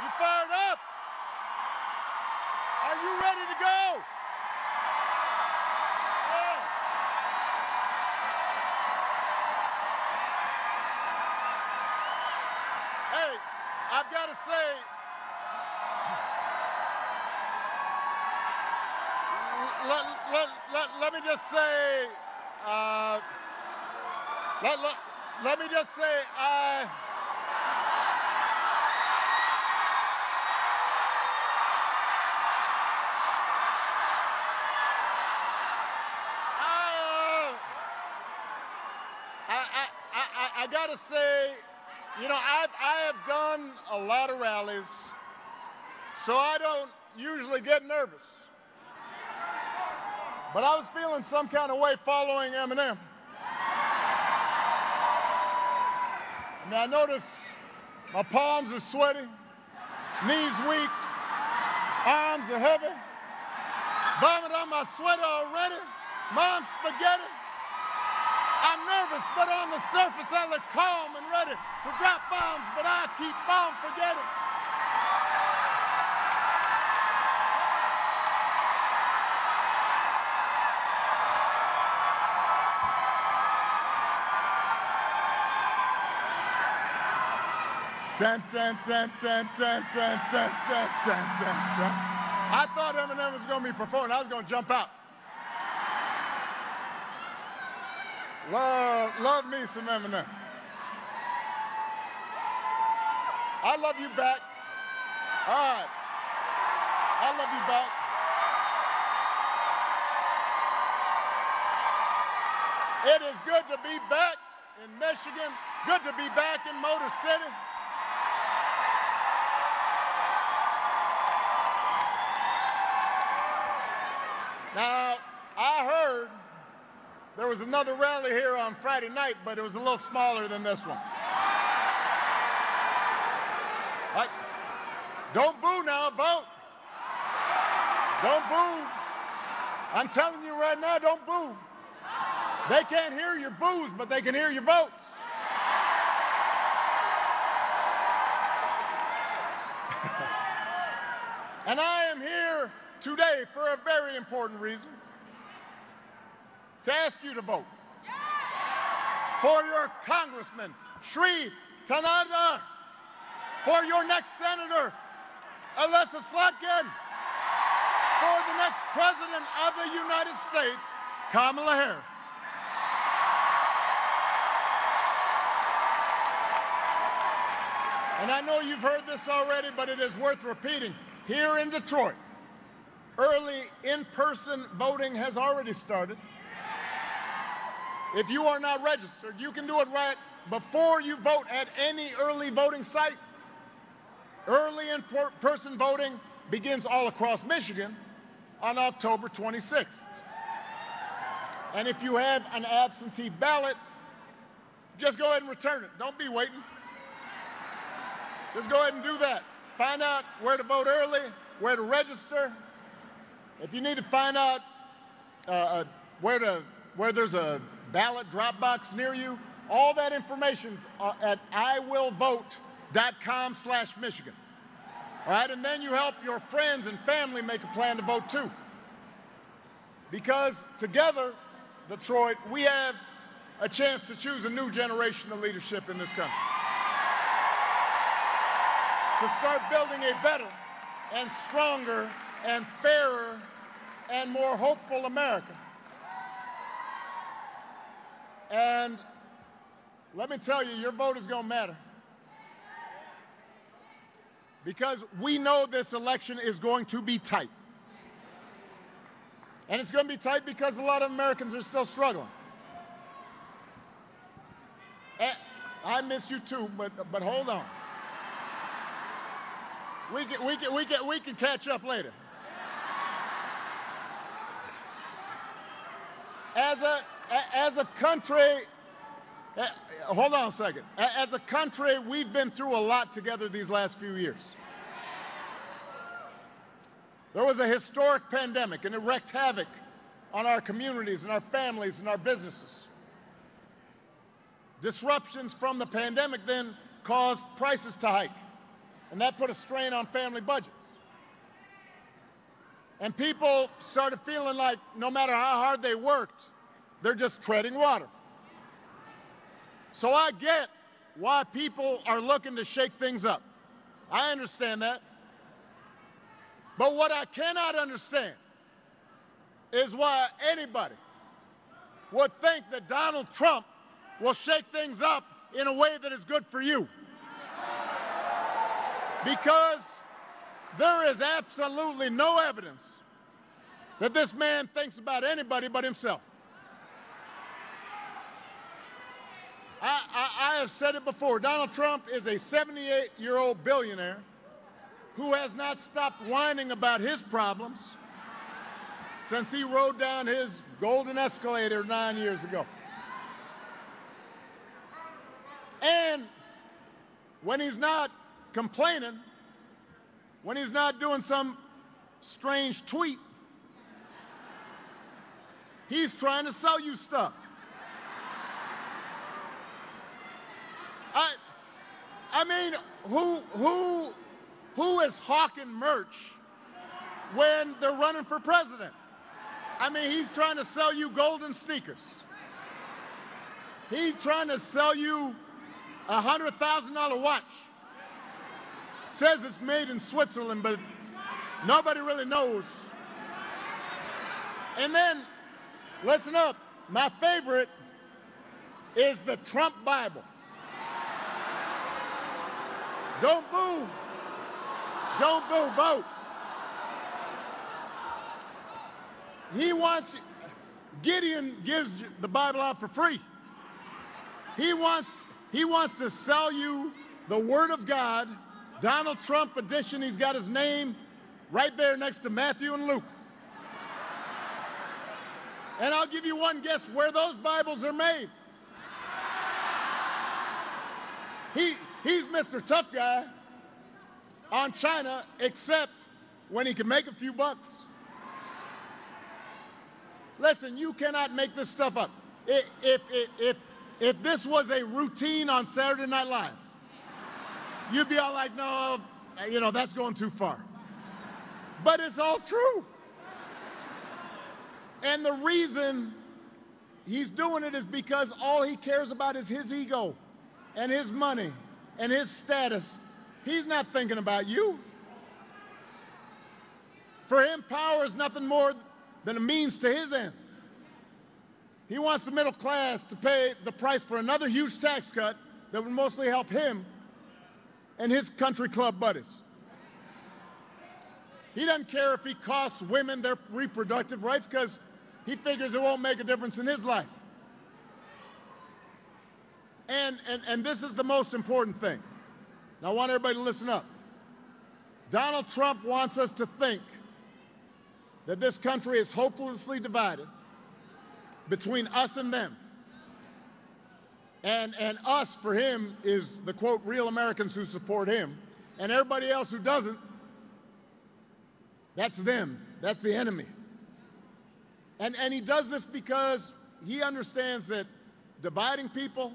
You fired up? Are you ready to go? Yeah. Hey, I've got to say, let me just say, let me just say, I gotta say, you know, I have done a lot of rallies, so I don't usually get nervous. But I was feeling some kind of way following Eminem. I mean, I notice my palms are sweaty, knees weak, arms are heavy, vomit on my sweater already, mom's spaghetti. I'm nervous, but on the surface I look calm and ready to drop bombs, but I keep on forgetting. Dun, dun, dun, dun, dun, dun, dun, dun, dun, dun, dun. I thought Eminem was going to be performing. I was going to jump out. Love me some Eminem. I love you back. All right. I love you back. It is good to be back in Michigan. Good to be back in Motor City. Now, I heard there was another rally here on Friday night, but it was a little smaller than this one. Don't boo now, vote. Don't boo. I'm telling you right now, don't boo. They can't hear your boos, but they can hear your votes. And I am here today for a very important reason, to ask you to vote for your congressman, Shri Tanada, for your next senator, Alyssa Slotkin, for the next president of the United States, Kamala Harris. And I know you've heard this already, but it is worth repeating. Here in Detroit, early in-person voting has already started. If you are not registered, you can do it right before you vote at any early voting site. Early in-person voting begins all across Michigan on October 26th. And if you have an absentee ballot, just go ahead and return it. Don't be waiting. Just go ahead and do that. Find out where to vote early, where to register. If you need to find out where there's a ballot drop box near you, all that information's at iwillvote.com/Michigan. All right, and then you help your friends and family make a plan to vote too. Because together, Detroit, we have a chance to choose a new generation of leadership in this country. To start building a better and stronger and fairer and more hopeful America. And let me tell you, your vote is going to matter. Because we know this election is going to be tight. And it's going to be tight because a lot of Americans are still struggling. And I miss you too, but hold on. We can catch up later. As a country, hold on a second. As a country, we've been through a lot together these last few years. There was a historic pandemic, and it wreaked havoc on our communities and our families and our businesses. Disruptions from the pandemic then caused prices to hike. And that put a strain on family budgets. And people started feeling like no matter how hard they worked, they're just treading water. So I get why people are looking to shake things up. I understand that. But what I cannot understand is why anybody would think that Donald Trump will shake things up in a way that is good for you. Because there is absolutely no evidence that this man thinks about anybody but himself. I have said it before. Donald Trump is a 78-year-old billionaire who has not stopped whining about his problems since he rode down his golden escalator 9 years ago. And when he's not complaining, when he's not doing some strange tweet, he's trying to sell you stuff. I mean, who is hawking merch when they're running for president? I mean, he's trying to sell you golden sneakers. He's trying to sell you a $100,000 watch. Says it's made in Switzerland, but nobody really knows. And then, listen up, my favorite is the Trump Bible. Don't boo. Don't boo, vote. Gideon gives the Bible out for free. He wants to sell you the Word of God, Donald Trump edition. He's got his name right there next to Matthew and Luke. And I'll give you one guess where those Bibles are made. He's Mr. Tough Guy on China, except when he can make a few bucks. Listen, you cannot make this stuff up. If this was a routine on Saturday Night Live, you'd be all like, no, that's going too far. But it's all true. And the reason he's doing it is because all he cares about is his ego and his money and his status. He's not thinking about you. For him, power is nothing more than a means to his ends. He wants the middle class to pay the price for another huge tax cut that would mostly help him and his country club buddies. He doesn't care if he costs women their reproductive rights because he figures it won't make a difference in his life. And this is the most important thing. Now, I want everybody to listen up. Donald Trump wants us to think that this country is hopelessly divided between us and them. And us, for him, is the, quote, real Americans who support him. And everybody else who doesn't, that's them. That's the enemy. And he does this because he understands that dividing people,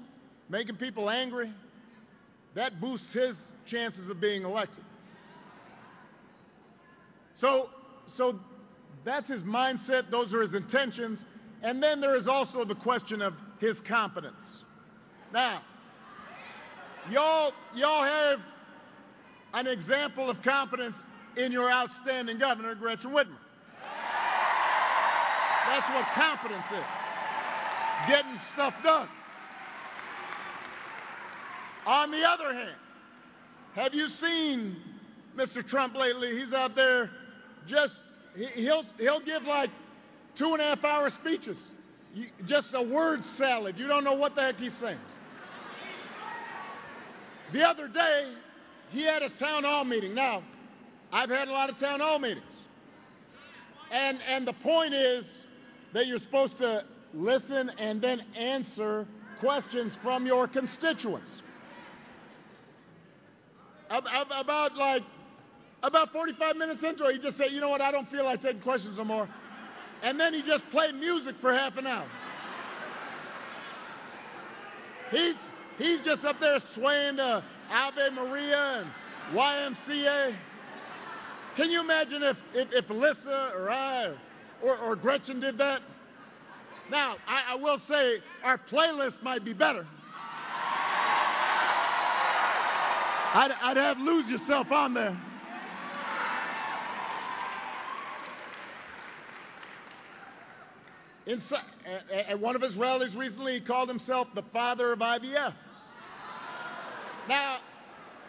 making people angry, that boosts his chances of being elected. So that's his mindset. Those are his intentions. And then there is also the question of his competence. Now, y'all have an example of competence in your outstanding governor, Gretchen Whitmer. That's what competence is. Getting stuff done. On the other hand, have you seen Mr. Trump lately? He's out there he'll give like 2.5-hour speeches. Just a word salad. You don't know what the heck he's saying. The other day, he had a town hall meeting. Now, I've had a lot of town hall meetings. And the point is that you're supposed to listen and then answer questions from your constituents. About 45 minutes into it, he just said, you know what, I don't feel like taking questions no more. And then he just played music for half an hour. He's just up there swaying to Ave Maria YMCA. Can you imagine if Alyssa or I or Gretchen did that? Now, I will say our playlist might be better. I'd have Lose Yourself on there. At one of his rallies recently, he called himself the father of IVF. Now,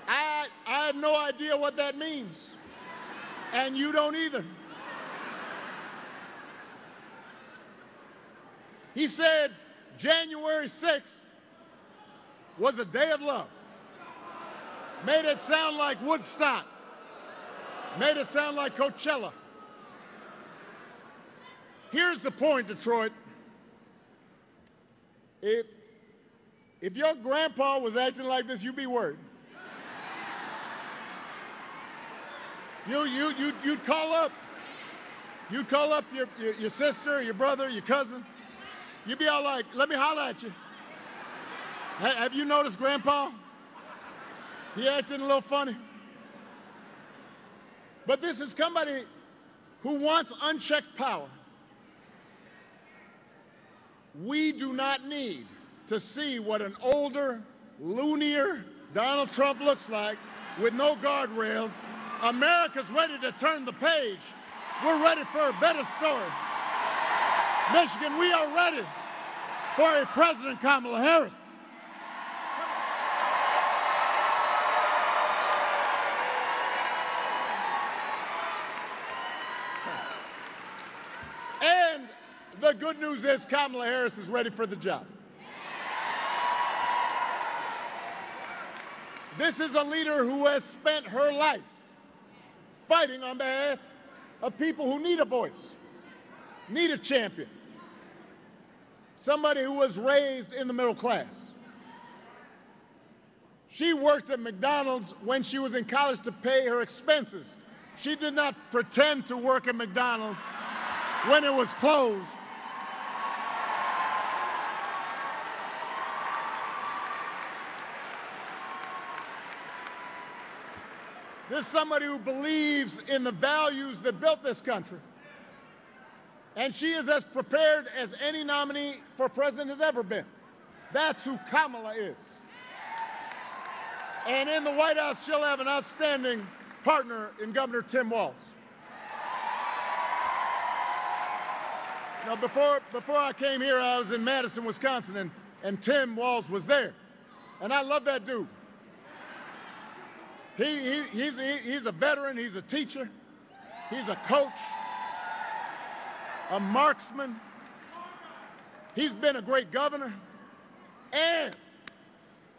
I have no idea what that means, and you don't either. He said January 6th was a day of love. Made it sound like Woodstock. Made it sound like Coachella. Here's the point, Detroit. If your grandpa was acting like this, you'd be worried. You'd call up. You'd call up your sister, your brother, your cousin. You'd be all like, let me holler at you. Have you noticed Grandpa? He acting a little funny. But this is somebody who wants unchecked power. We do not need to see what an older, loonier Donald Trump looks like with no guardrails. America's ready to turn the page. We're ready for a better story. Michigan, we are ready for a President Kamala Harris. And the good news is Kamala Harris is ready for the job. This is a leader who has spent her life fighting on behalf of people who need a voice, need a champion, somebody who was raised in the middle class. She worked at McDonald's when she was in college to pay her expenses. She did not pretend to work at McDonald's when it was closed. This is somebody who believes in the values that built this country. And she is as prepared as any nominee for president has ever been. That's who Kamala is. And in the White House, she'll have an outstanding partner in Governor Tim Walz. Now, before I came here, I was in Madison, Wisconsin, and Tim Walz was there. And I love that dude. He's a veteran, he's a teacher, he's a coach, a marksman. He's been a great governor, and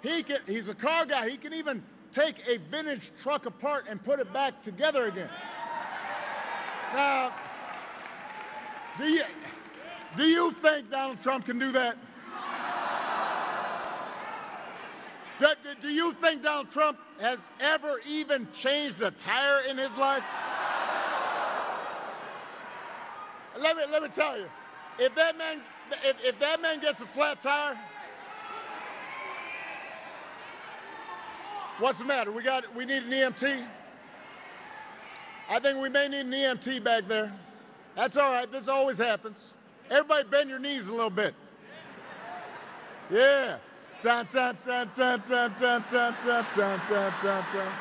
he's a car guy. He can even take a vintage truck apart and put it back together again. Now, do you think Donald Trump can do that? Do you think Donald Trump has ever even changed a tire in his life? Let me tell you, if that man gets a flat tire, what's the matter? We need an EMT? I think we may need an EMT back there. That's all right. This always happens. Everybody bend your knees a little bit. Yeah. Dun, dun, dun, dun, dun, dun, dun, dun, dun, dun, dun, dun.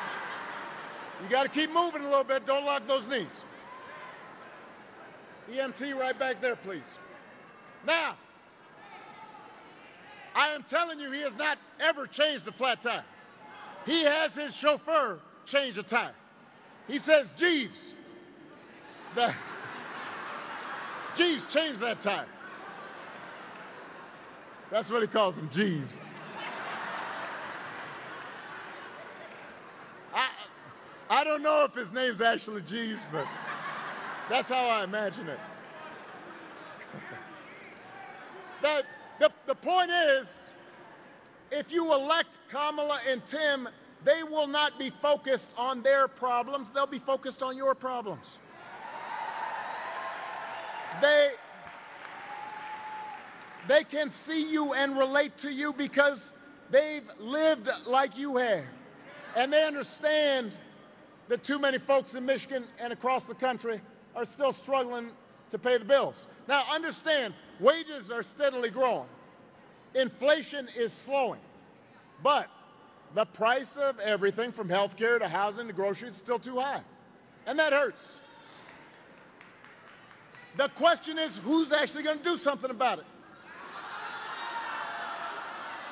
You got to keep moving a little bit. Don't lock those knees. EMT right back there, please. Now, I am telling you, he has not ever changed a flat tire. He has his chauffeur change a tire. He says, Jeeves, Jeeves, change that tire. That's what he calls him, Jeeves. I don't know if his name's actually Jeeves, but that's how I imagine it. The point is, if you elect Kamala and Tim, they will not be focused on their problems. They'll be focused on your problems. They can see you and relate to you because they've lived like you have. And they understand that too many folks in Michigan and across the country are still struggling to pay the bills. Now, understand, wages are steadily growing. Inflation is slowing. But the price of everything from health care to housing to groceries is still too high. And that hurts. The question is, who's actually going to do something about it?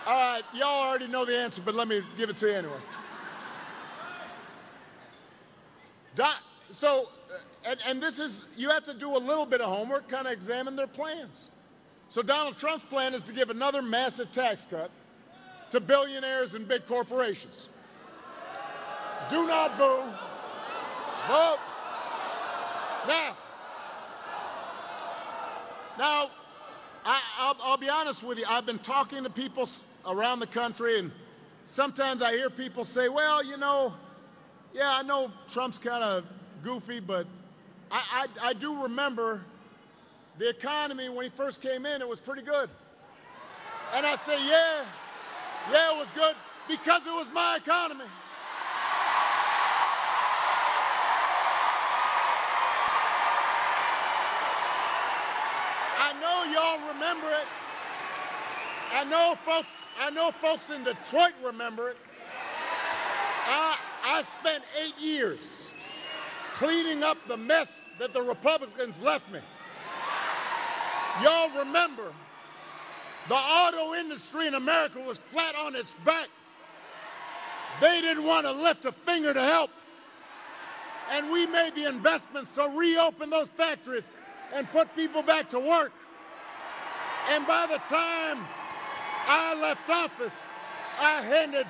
All right, y'all already know the answer, but let me give it to you anyway. And this is, you have to do a little bit of homework, kind of examine their plans. So Donald Trump's plan is to give another massive tax cut to billionaires and big corporations. Do not boo. Vote. Now, I'll be honest with you. I've been talking to people around the country, and sometimes I hear people say, well, you know, yeah, I know Trump's kind of goofy, but I do remember the economy when he first came in, it was pretty good. And I say, yeah, it was good because it was my economy. I know y'all remember it. I know folks in Detroit remember it. I spent 8 years cleaning up the mess that the Republicans left me. Y'all remember the auto industry in America was flat on its back. They didn't want to lift a finger to help. And we made the investments to reopen those factories and put people back to work. And by the time I left office, I handed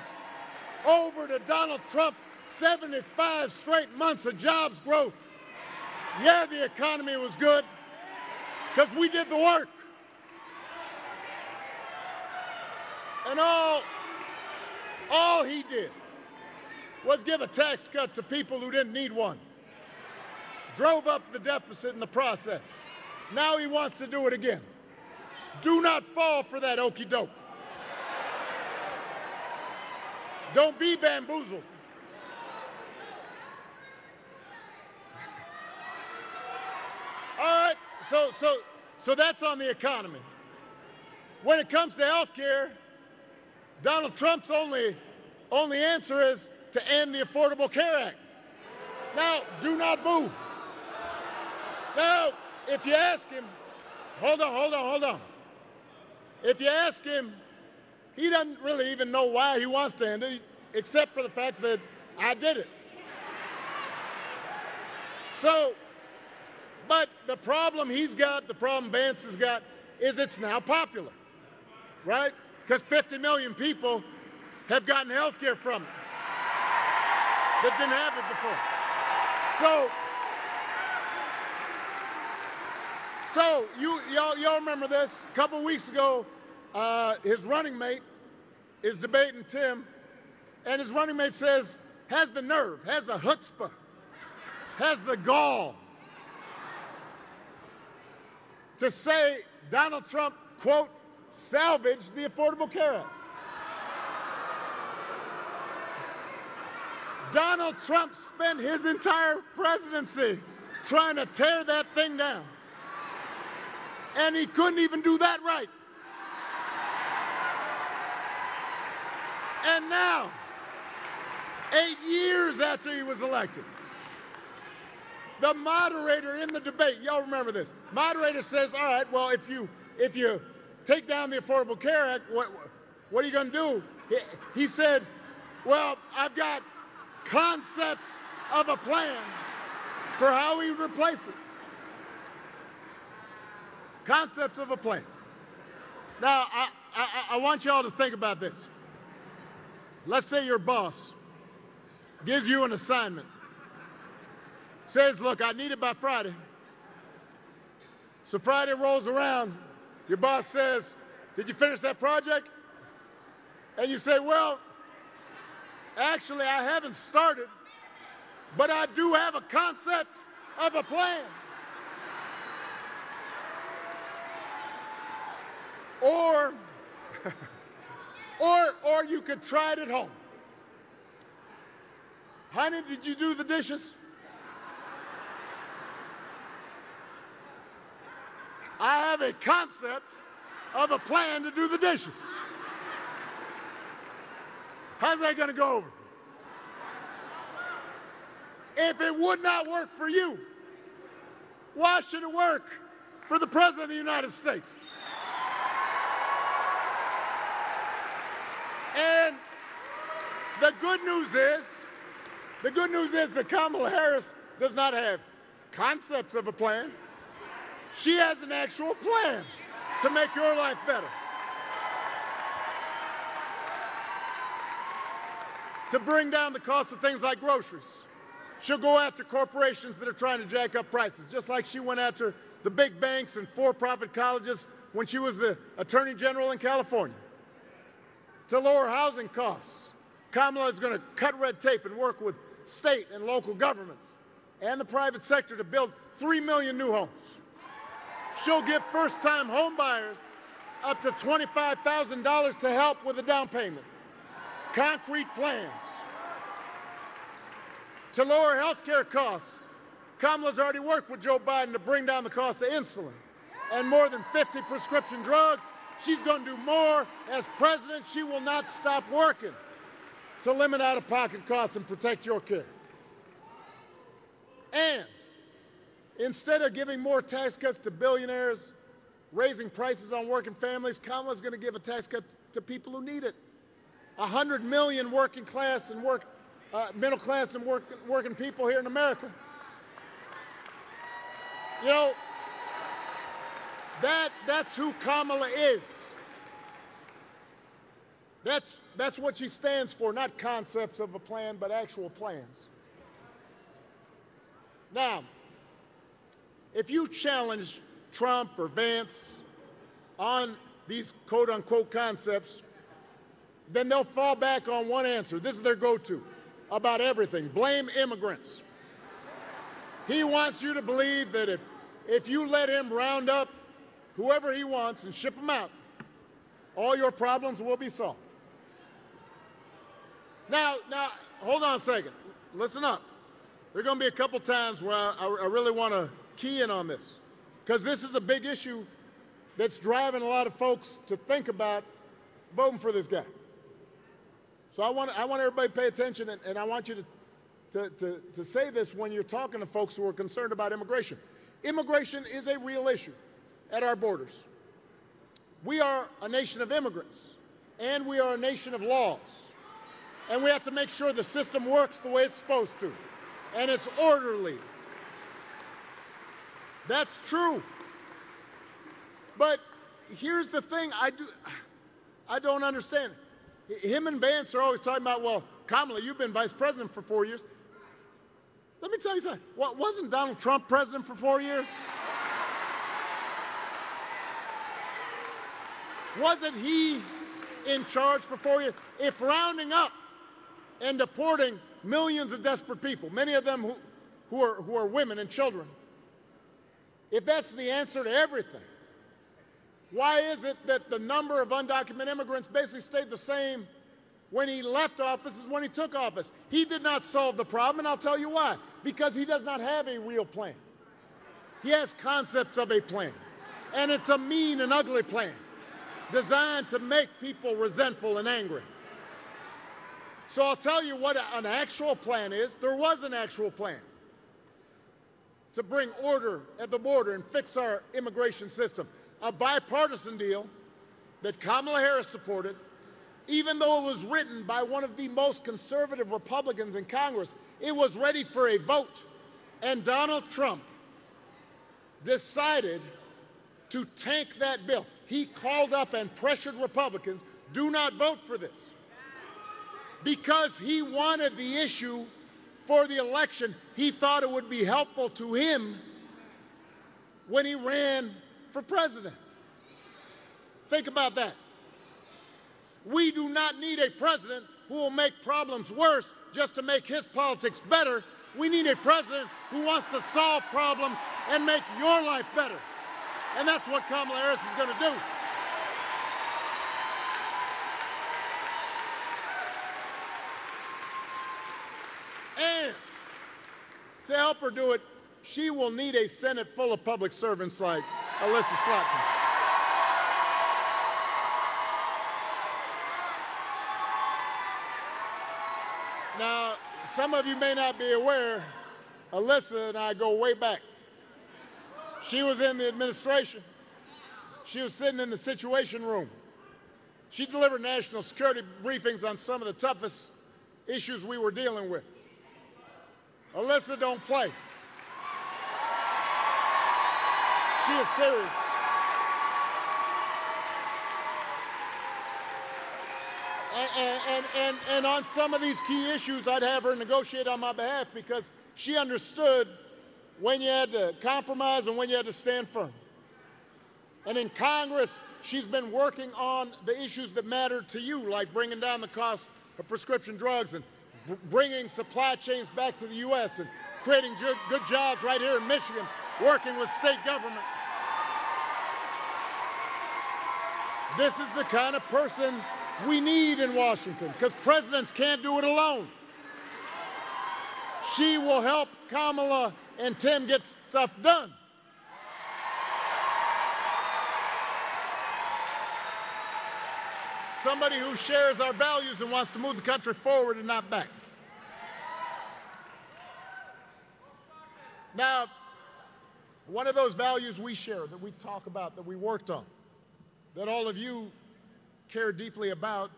over to Donald Trump 75 straight months of jobs growth. Yeah, the economy was good because we did the work. And all he did was give a tax cut to people who didn't need one. Drove up the deficit in the process. Now he wants to do it again. Do not fall for that okey doke. Don't be bamboozled. All right, so that's on the economy. When it comes to health care, Donald Trump's only answer is to end the Affordable Care Act. Now, do not boo. Now, if you ask him, hold on. If you ask him, he doesn't really even know why he wants to end it, except for the fact that I did it. But the problem he's got, the problem Vance has got, is it's now popular, right? Because 50 million people have gotten health care from it that didn't have it before. So y'all remember this? A couple weeks ago, his running mate is debating Tim, and his running mate says, has the nerve, has the chutzpah, has the gall to say Donald Trump, quote, salvaged the Affordable Care Act. Donald Trump spent his entire presidency trying to tear that thing down. And he couldn't even do that right. And now, 8 years after he was elected, the moderator in the debate, y'all remember this, moderator says, all right, well, if you take down the Affordable Care Act, what are you going to do? He said, well, I've got concepts of a plan for how we replace it. Concepts of a plan. Now, I want y'all to think about this. Let's say your boss gives you an assignment, says, look, I need it by Friday. So Friday rolls around, your boss says, did you finish that project? And you say, well, actually, I haven't started, but I do have a concept of a plan. Or you could try it at home. Honey, did you do the dishes? I have a concept of a plan to do the dishes. How's that going to go over? If it would not work for you, why should it work for the President of the United States? And the good news is that Kamala Harris does not have concepts of a plan. She has an actual plan to make your life better. To bring down the cost of things like groceries. She'll go after corporations that are trying to jack up prices, just like she went after the big banks and for-profit colleges when she was the Attorney General in California. To lower housing costs, Kamala is going to cut red tape and work with state and local governments and the private sector to build 3 million new homes. She'll give first-time home buyers up to $25,000 to help with a down payment. Concrete plans. To lower health care costs, Kamala's already worked with Joe Biden to bring down the cost of insulin and more than 50 prescription drugs. She's going to do more. As president, she will not stop working to limit out-of-pocket costs and protect your care. And instead of giving more tax cuts to billionaires, raising prices on working families, Kamala's going to give a tax cut to people who need it. 100 million working class and middle class and working people here in America. You know, that's who Kamala is. That's what she stands for, not concepts of a plan, but actual plans. Now, if you challenge Trump or Vance on these quote-unquote concepts, then they'll fall back on one answer. This is their go-to about everything. Blame immigrants. He wants you to believe that if you let him round up whoever he wants and ship them out, all your problems will be solved. Now, hold on a second. Listen up. There are going to be a couple times where I really want to key in on this, because this is a big issue that's driving a lot of folks to think about voting for this guy. So I want everybody to pay attention, and I want you to say this when you're talking to folks who are concerned about immigration. Immigration is a real issue at our borders. We are a nation of immigrants, and we are a nation of laws. And we have to make sure the system works the way it's supposed to, and it's orderly. That's true. But here's the thing I don't understand. Him and Vance are always talking about, well, Kamala, you've been vice president for 4 years. Let me tell you something. Wasn't Donald Trump president for 4 years? Wasn't he in charge for 4 years? If rounding up and deporting millions of desperate people, many of them who are women and children, if that's the answer to everything, why is it that the number of undocumented immigrants basically stayed the same when he left office as when he took office? He did not solve the problem, and I'll tell you why. Because he does not have a real plan. He has concepts of a plan, and it's a mean and ugly plan designed to make people resentful and angry. So I'll tell you what an actual plan is. There was an actual plan to bring order at the border and fix our immigration system. A bipartisan deal that Kamala Harris supported, even though it was written by one of the most conservative Republicans in Congress. It was ready for a vote, and Donald Trump decided to tank that bill. He called up and pressured Republicans, do not vote for this, because he wanted the issue for the election. He thought it would be helpful to him when he ran for president. Think about that. We do not need a president who will make problems worse just to make his politics better. We need a president who wants to solve problems and make your life better. And that's what Kamala Harris is going to do. To help her do it, she will need a Senate full of public servants like Alyssa Slotkin. Now, some of you may not be aware, Alyssa and I go way back. She was in the administration. She was sitting in the Situation Room. She delivered national security briefings on some of the toughest issues we were dealing with. Alyssa don't play. She is serious. And on some of these key issues, I'd have her negotiate on my behalf because she understood when you had to compromise and when you had to stand firm. And in Congress, she's been working on the issues that matter to you, like bringing down the cost of prescription drugs and bringing supply chains back to the U.S. and creating good jobs right here in Michigan, working with state government. This is the kind of person we need in Washington, because presidents can't do it alone. She will help Kamala and Tim get stuff done. Somebody who shares our values and wants to move the country forward and not back. Now, one of those values we share, that we talk about, that we worked on, that all of you care deeply about,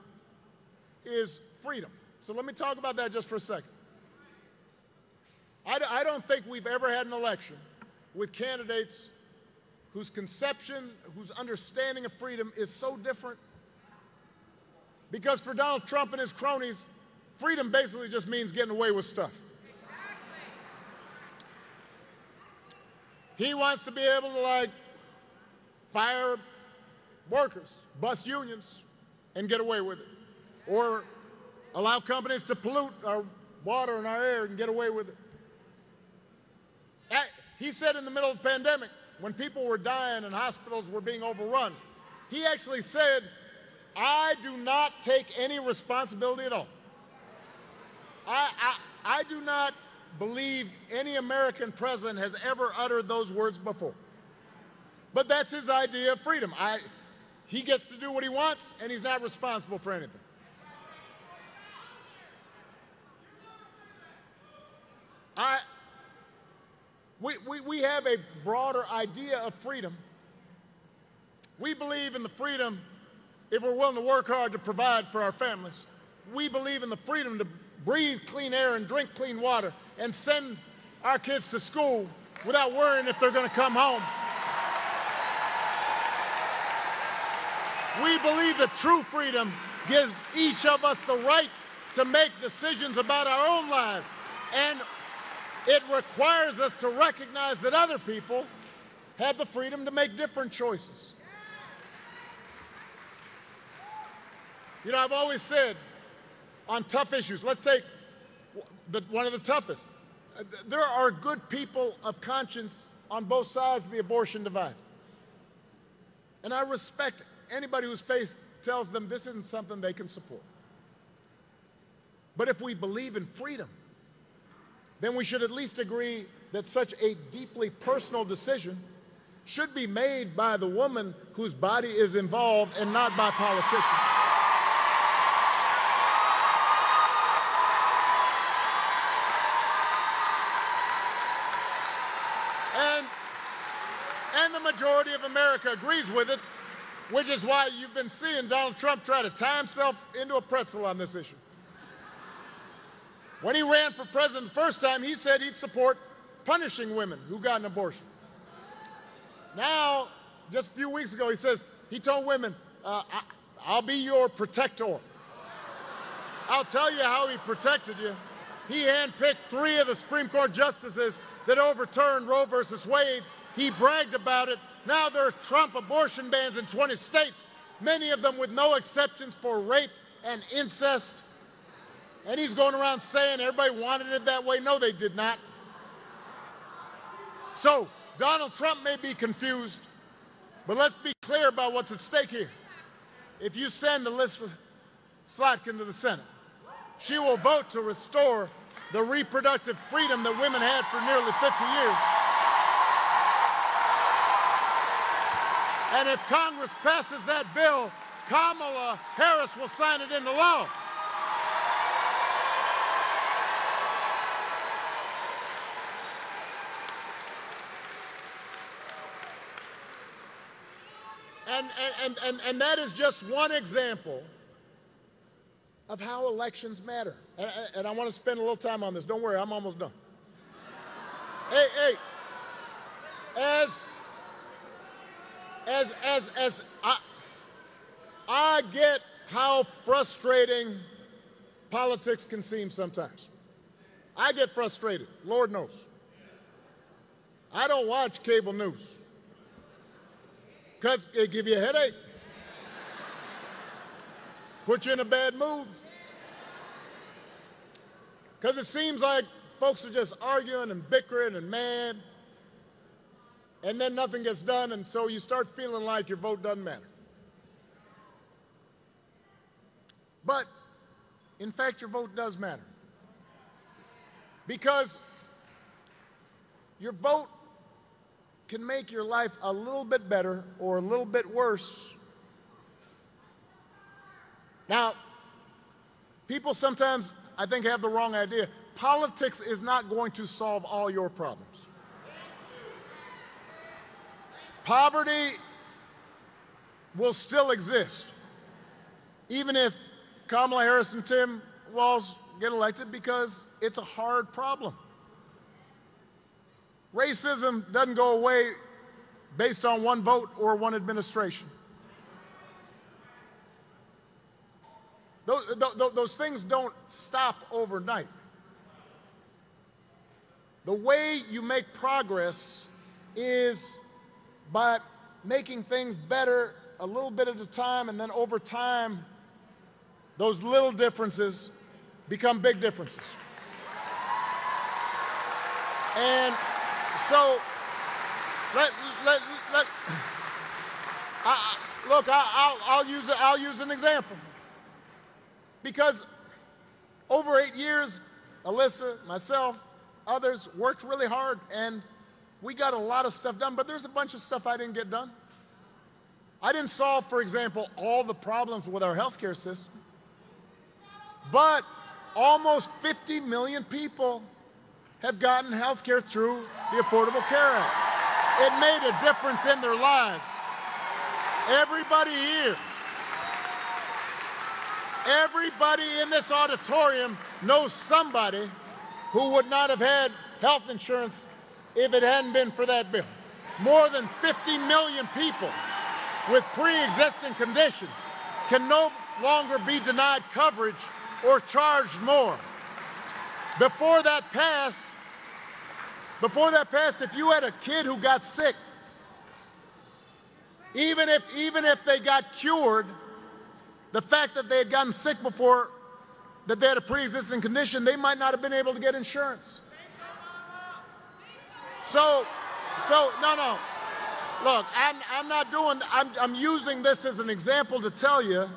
is freedom. So let me talk about that just for a second. I don't think we've ever had an election with candidates whose conception, whose understanding of freedom is so different. Because for Donald Trump and his cronies, freedom basically just means getting away with stuff. He wants to be able to, like, fire workers, bust unions, and get away with it. Or allow companies to pollute our water and our air and get away with it. He said in the middle of the pandemic, when people were dying and hospitals were being overrun, he actually said, I do not take any responsibility at all. I do not believe any American president has ever uttered those words before. But that's his idea of freedom. He gets to do what he wants, and he's not responsible for anything. We have a broader idea of freedom. We believe in the freedom if we're willing to work hard to provide for our families. We believe in the freedom to breathe clean air and drink clean water and send our kids to school without worrying if they're going to come home. We believe that true freedom gives each of us the right to make decisions about our own lives, and it requires us to recognize that other people have the freedom to make different choices. You know, I've always said on tough issues, let's take one of the toughest. There are good people of conscience on both sides of the abortion divide. And I respect anybody whose faith tells them this isn't something they can support. But if we believe in freedom, then we should at least agree that such a deeply personal decision should be made by the woman whose body is involved and not by politicians. And the majority of America agrees with it, which is why you've been seeing Donald Trump try to tie himself into a pretzel on this issue. When he ran for president the first time, he said he'd support punishing women who got an abortion. Now, just a few weeks ago, he told women, I'll be your protector. I'll tell you how he protected you. He handpicked 3 of the Supreme Court justices that overturned Roe versus Wade. He bragged about it. Now there are Trump abortion bans in 20 states, many of them with no exceptions for rape and incest. And he's going around saying everybody wanted it that way. No, they did not. So Donald Trump may be confused, but let's be clear about what's at stake here. If you send Alyssa Slotkin to the Senate, she will vote to restore the reproductive freedom that women had for nearly 50 years. And if Congress passes that bill, Kamala Harris will sign it into law. And that is just one example of how elections matter. And I want to spend a little time on this. Don't worry, I'm almost done. Hey, I get how frustrating politics can seem sometimes. I get frustrated, Lord knows. I don't watch cable news because it gives you a headache, put you in a bad mood, because it seems like folks are just arguing and bickering and mad, and then nothing gets done, and so you start feeling like your vote doesn't matter. But, in fact, your vote does matter, because your vote can make your life a little bit better or a little bit worse. Now, people sometimes, I think, have the wrong idea. Politics is not going to solve all your problems. Poverty will still exist, even if Kamala Harris and Tim Walz get elected, because it's a hard problem. Racism doesn't go away based on one vote or one administration. Those things don't stop overnight. The way you make progress is by making things better a little bit at a time, and then over time, those little differences become big differences. And so, I'll use an example. Because over 8 years, Alyssa, myself, others worked really hard, and we got a lot of stuff done, but there's a bunch of stuff I didn't get done. I didn't solve, for example, all the problems with our healthcare system, but almost 50 million people have gotten health care through the Affordable Care Act. It made a difference in their lives. Everybody here, everybody in this auditorium knows somebody who would not have had health insurance if it hadn't been for that bill. More than 50 million people with pre-existing conditions can no longer be denied coverage or charged more. Before that passed, if you had a kid who got sick, even if they got cured, the fact that they had gotten sick before, that they had a pre-existing condition, they might not have been able to get insurance. So, no. Look, I'm using this as an example to tell you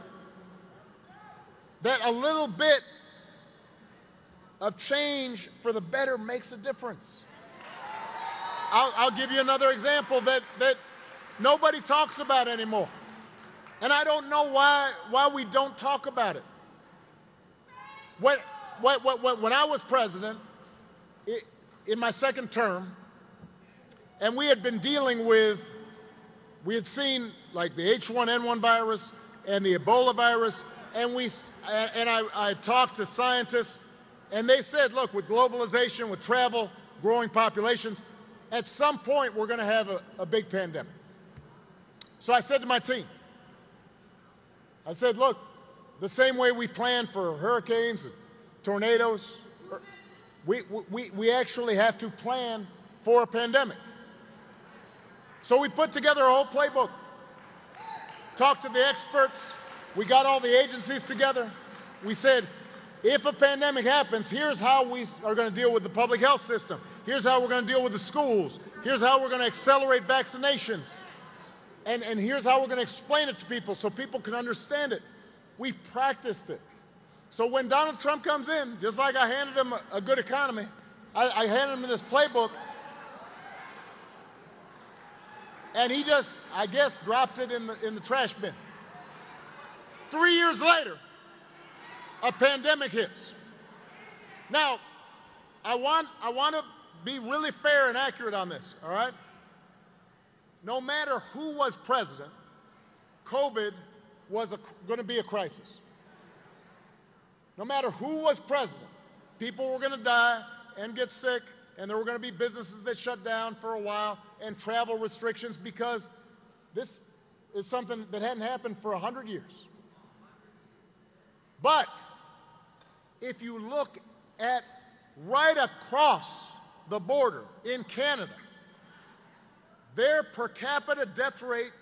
that a little bit of change for the better makes a difference. I'll give you another example that nobody talks about anymore. And I don't know why we don't talk about it. When I was president, in my second term, and we had been dealing with, we had seen like the H1N1 virus and the Ebola virus, and I talked to scientists, and they said, look, with globalization, with travel, growing populations, at some point we're going to have a big pandemic. So I said to my team, I said, look, the same way we plan for hurricanes and tornadoes, we actually have to plan for a pandemic. So we put together a whole playbook, talked to the experts, we got all the agencies together. We said, if a pandemic happens, here's how we are going to deal with the public health system. Here's how we're going to deal with the schools. Here's how we're going to accelerate vaccinations. And here's how we're going to explain it to people so people can understand it. We've practiced it. So when Donald Trump comes in, just like I handed him a good economy, I handed him this playbook, and he just, I guess, dropped it in the trash bin. 3 years later, a pandemic hits. Now, I want to be really fair and accurate on this, all right? No matter who was president, COVID was going to be a crisis. No matter who was president, people were going to die and get sick, and there were going to be businesses that shut down for a while and travel restrictions, because this is something that hadn't happened for 100 years. But if you look at right across the border in Canada, their per capita death rate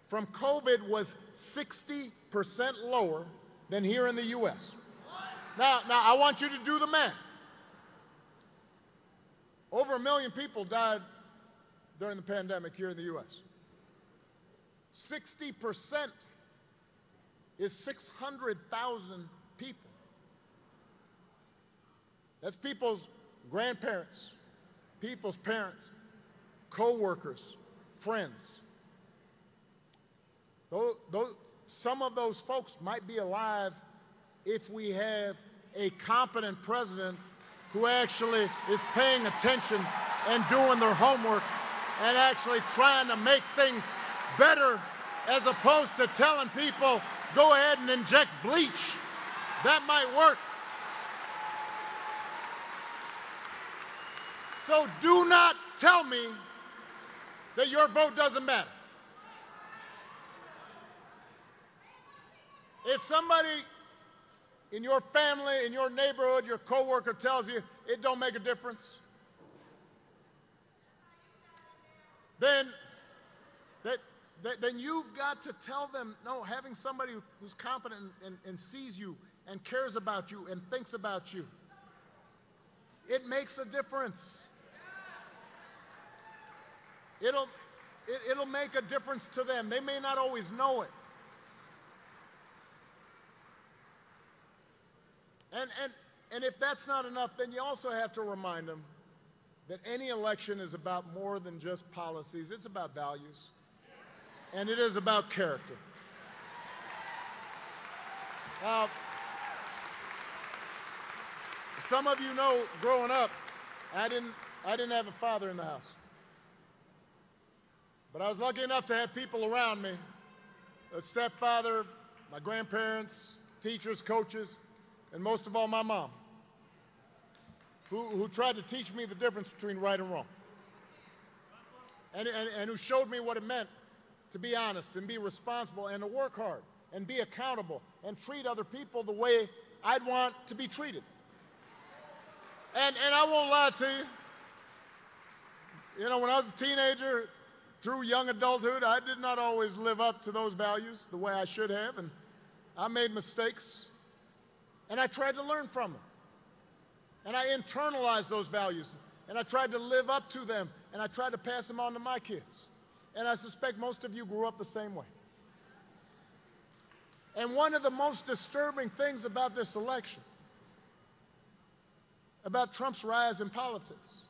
from COVID was 60% lower than here in the U.S. Now, I want you to do the math. Over 1 million people died during the pandemic here in the U.S. 60% is 600,000 people. That's people's grandparents, people's parents, co-workers, friends. Some of those folks might be alive if we have a competent president who actually is paying attention and doing their homework and actually trying to make things better, as opposed to telling people, go ahead and inject bleach. That might work. So do not tell me that your vote doesn't matter. If somebody in your family, in your neighborhood, your coworker tells you it don't make a difference, then you've got to tell them, no, having somebody who's competent and sees you and cares about you and thinks about you, it makes a difference. It'll make a difference to them. They may not always know it. And if that's not enough, then you also have to remind them that any election is about more than just policies. It's about values, and it is about character. Now, some of you know, growing up, I didn't have a father in the house. But I was lucky enough to have people around me, a stepfather, my grandparents, teachers, coaches, and most of all, my mom, who tried to teach me the difference between right and wrong, and who showed me what it meant to be honest and be responsible and to work hard and be accountable and treat other people the way I'd want to be treated. And I won't lie to you, when I was a teenager, through young adulthood, I did not always live up to those values the way I should have, and I made mistakes, and I tried to learn from them. And I internalized those values, and I tried to live up to them, and I tried to pass them on to my kids. And I suspect most of you grew up the same way. And one of the most disturbing things about this election, about Trump's rise in politics,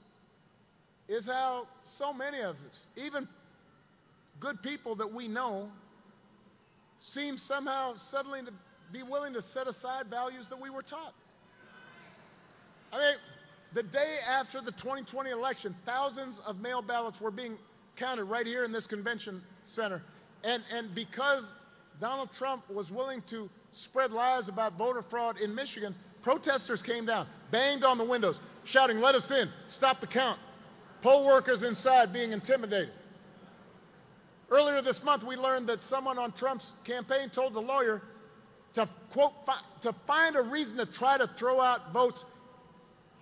is how so many of us, even good people that we know, seem somehow suddenly to be willing to set aside values that we were taught. I mean, the day after the 2020 election, thousands of mail ballots were being counted right here in this convention center. And because Donald Trump was willing to spread lies about voter fraud in Michigan, protesters came down, banged on the windows, shouting, "Let us in, stop the count." Poll workers inside being intimidated. Earlier this month, we learned that someone on Trump's campaign told the lawyer to, quote, to find a reason to try to throw out votes,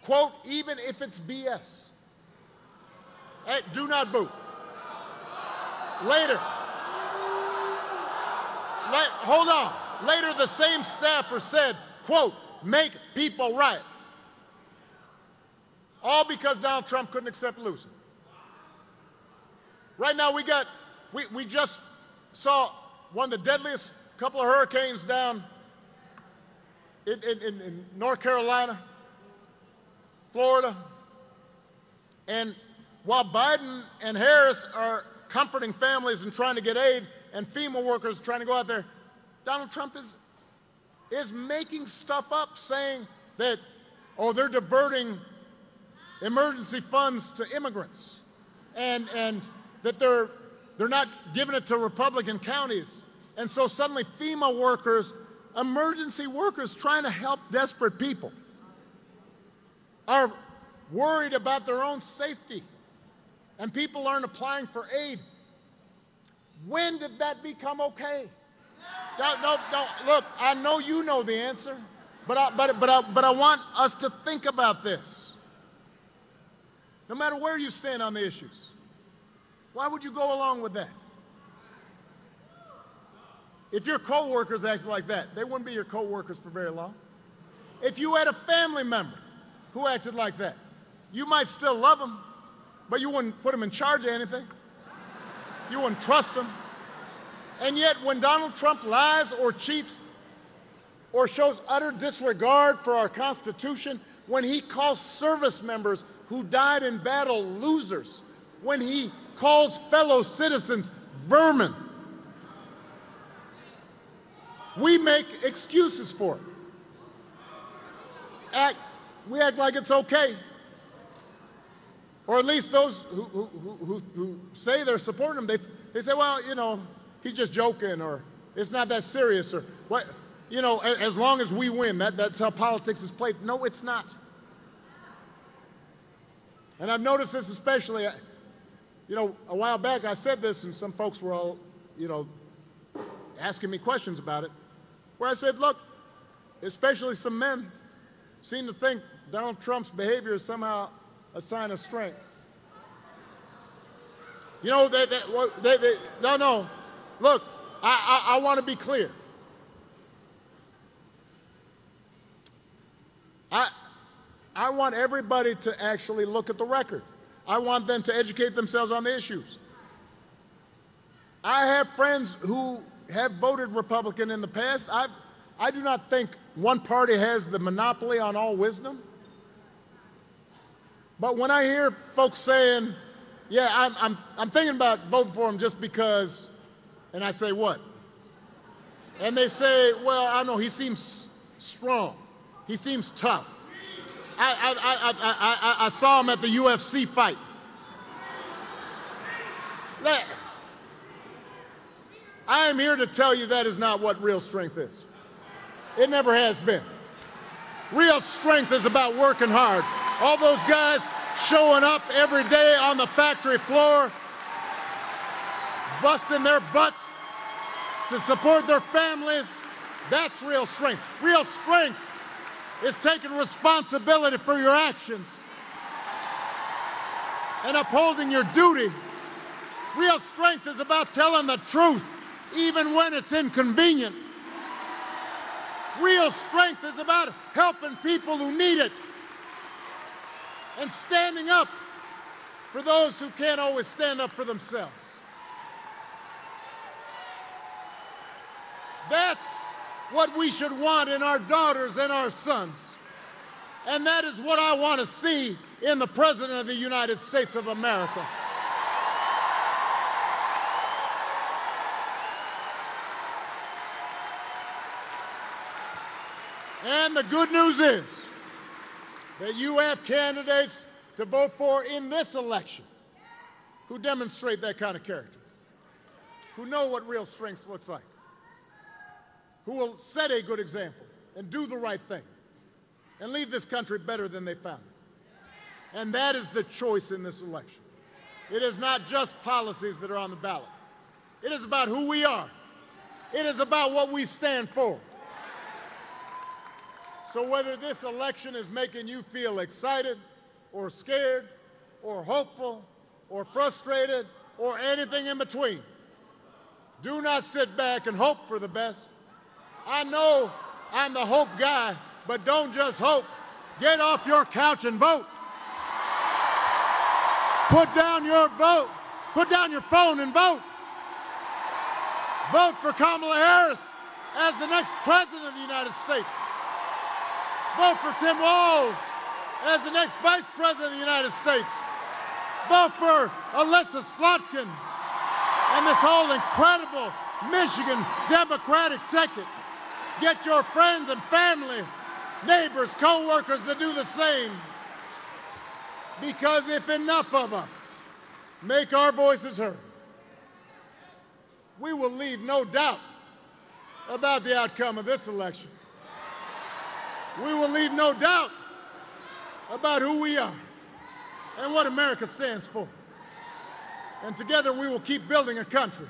quote, even if it's BS. Hey, do not boo. Later, hold on. Later, the same staffer said, quote, make people riot. All because Donald Trump couldn't accept losing. Right now, we just saw one of the deadliest couple of hurricanes down in North Carolina, Florida, and while Biden and Harris are comforting families and trying to get aid, and FEMA workers trying to go out there, Donald Trump is making stuff up, saying that, oh, they're diverting emergency funds to immigrants, and that they're not giving it to Republican counties. And so suddenly FEMA workers, emergency workers trying to help desperate people, are worried about their own safety, and people aren't applying for aid. When did that become okay? No, look, I know you know the answer, but I want us to think about this. No matter where you stand on the issues, why would you go along with that? If your coworkers acted like that, they wouldn't be your coworkers for very long. If you had a family member who acted like that, you might still love them, but you wouldn't put them in charge of anything. You wouldn't trust them. And yet, when Donald Trump lies or cheats or shows utter disregard for our Constitution, when he calls service members who died in battle losers, when he calls fellow citizens vermin, we make excuses for it. We act like it's okay. Or at least those who say they're supporting him, they say, well, you know, he's just joking, or it's not that serious, or what, you know, as long as we win, that's how politics is played. No, it's not. And I've noticed this especially, you know, a while back I said this, and some folks were all, you know, asking me questions about it, where I said, look, especially some men seem to think Donald Trump's behavior is somehow a sign of strength. You know, no. Look, I want to be clear. I want everybody to actually look at the record. I want them to educate themselves on the issues. I have friends who have voted Republican in the past. I do not think one party has the monopoly on all wisdom. But when I hear folks saying, yeah, I'm thinking about voting for him just because, and I say, what? And they say, well, I don't know, he seems strong. He seems tough. I saw him at the UFC fight. I am here to tell you that is not what real strength is. It never has been. Real strength is about working hard. All those guys showing up every day on the factory floor, busting their butts to support their families, that's real strength. Real strength is taking responsibility for your actions and upholding your duty. Real strength is about telling the truth, even when it's inconvenient. Real strength is about helping people who need it and standing up for those who can't always stand up for themselves. That's what we should want in our daughters and our sons. And that is what I want to see in the President of the United States of America. And the good news is that you have candidates to vote for in this election who demonstrate that kind of character, who know what real strength looks like, who will set a good example and do the right thing and leave this country better than they found it. And that is the choice in this election. It is not just policies that are on the ballot. It is about who we are. It is about what we stand for. So whether this election is making you feel excited or scared or hopeful or frustrated or anything in between, do not sit back and hope for the best. I know I'm the hope guy, but don't just hope. Get off your couch and vote. Put down your vote. Put down your phone and vote. Vote for Kamala Harris as the next president of the United States. Vote for Tim Walz as the next Vice President of the United States. Vote for Alyssa Slotkin and this whole incredible Michigan Democratic ticket. Get your friends and family, neighbors, co-workers to do the same. Because if enough of us make our voices heard, we will leave no doubt about the outcome of this election. We will leave no doubt about who we are and what America stands for. And together we will keep building a country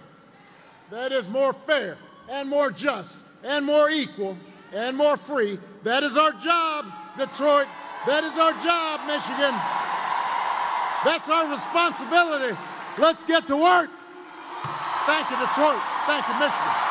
that is more fair and more just and more equal and more free. That is our job, Detroit. That is our job, Michigan. That's our responsibility. Let's get to work. Thank you, Detroit. Thank you, Michigan.